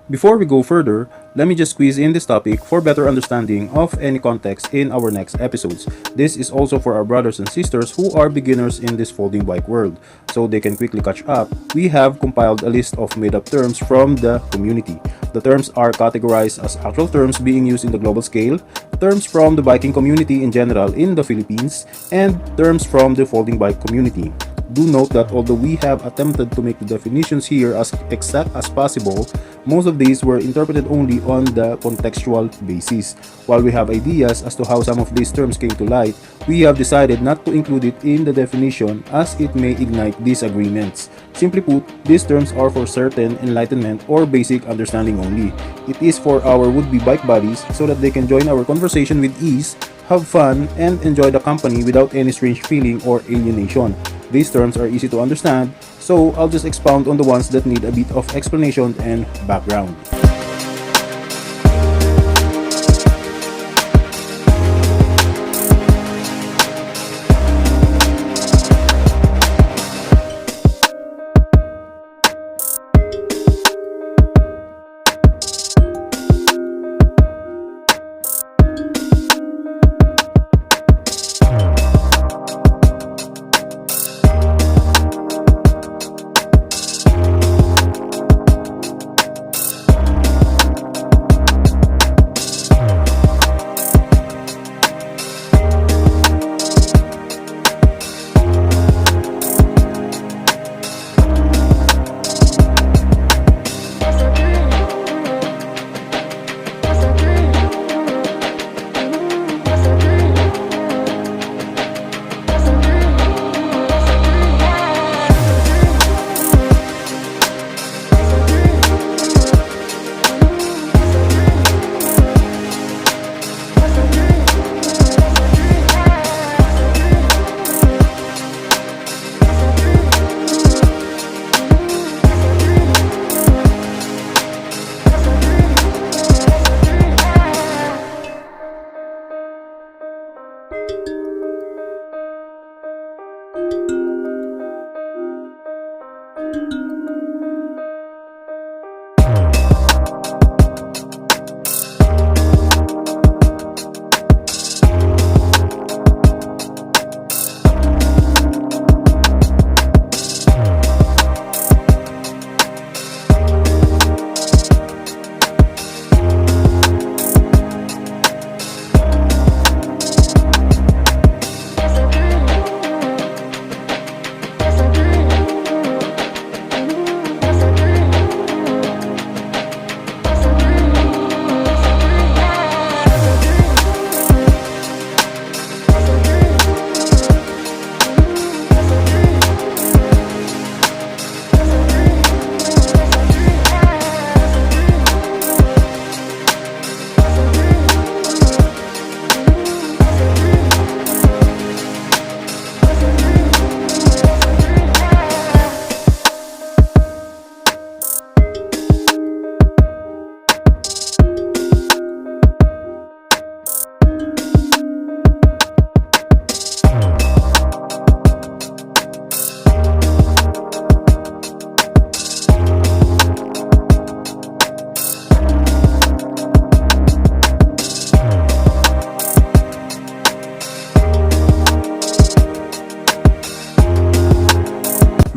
Before we go further, let me just squeeze in this topic for better understanding of any context in our next episodes. This is also for our brothers and sisters who are beginners in this folding bike world, so they can quickly catch up. We have compiled a list of made-up terms from the community. The terms are categorized as actual terms being used in the global scale, terms from the biking community in general in the Philippines, and terms from the folding bike community. Do note that although we have attempted to make the definitions here as exact as possible, most of these were interpreted only on the contextual basis. While we have ideas as to how some of these terms came to light, we have decided not to include it in the definition as it may ignite disagreements. Simply put, these terms are for certain enlightenment or basic understanding only. It is for our would-be bike buddies so that they can join our conversation with ease, have fun, and enjoy the company without any strange feeling or alienation. These terms are easy to understand, so I'll just expound on the ones that need a bit of explanation and background.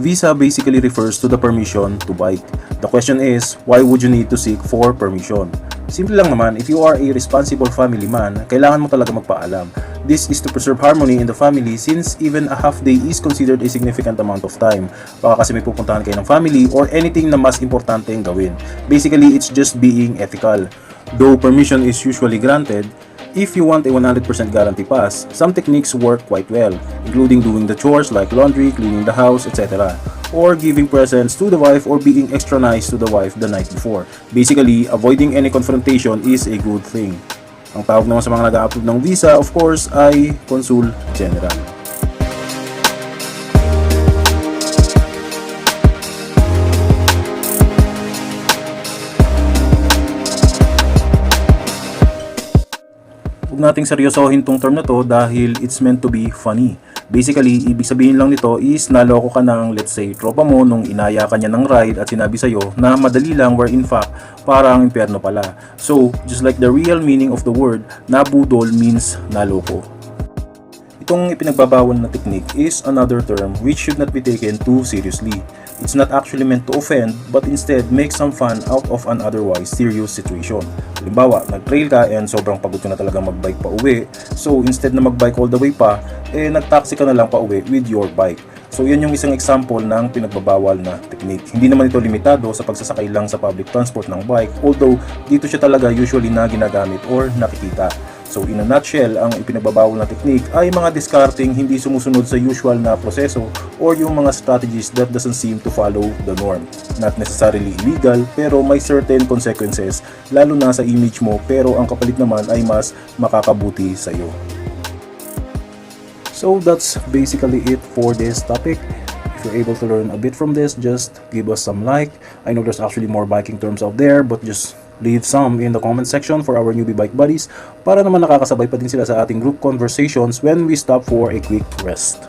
Visa basically refers to the permission to bike. The question is, why would you need to seek for permission? Simple lang naman, if you are a responsible family man, kailangan mo talaga magpaalam. This is to preserve harmony in the family since even a half day is considered a significant amount of time. Baka kasi may pupuntahan kayo ng family or anything na mas importante ang gawin. Basically, it's just being ethical. Though permission is usually granted, if you want a 100% guarantee pass, some techniques work quite well, including doing the chores like laundry, cleaning the house, etc. Or giving presents to the wife or being extra nice to the wife the night before. Basically, avoiding any confrontation is a good thing. Ang tawag naman sa mga nag-a-upload ng visa, of course, ay Consul General. Huwag nating seryosohin tong term na to dahil it's meant to be funny. Basically, ibig sabihin lang nito is naloko ka ng, let's say, tropa mo nung inaya ka niya ng ride at sinabi sa'yo na madali lang where in fact parang impyerno pala. So, just like the real meaning of the word, nabudol means naloko. Itong ipinagbabawal na technique is another term which should not be taken too seriously. It's not actually meant to offend, but instead make some fun out of an otherwise serious situation. Halimbawa, nag-trail ka and sobrang pagod ka na talaga mag-bike pa uwi. So instead na mag-bike all the way pa, nag-taxi ka na lang pa uwi with your bike. So yan yung isang example ng pinagbabawal na technique. Hindi naman ito limitado sa pagsasakay lang sa public transport ng bike, although dito siya talaga usually na ginagamit or nakikita. So in a nutshell, ang ipinagbabawal na technique ay mga discarding hindi sumusunod sa usual na proseso or yung mga strategies that doesn't seem to follow the norm. Not necessarily illegal, pero may certain consequences, lalo na sa image mo, pero ang kapalit naman ay mas makakabuti sa iyo. So that's basically it for this topic. If you're able to learn a bit from this, just give us some like. I know there's actually more biking terms out there, but just leave some in the comment section for our newbie bike buddies para naman nakakasabay pa din sila sa ating group conversations when we stop for a quick rest.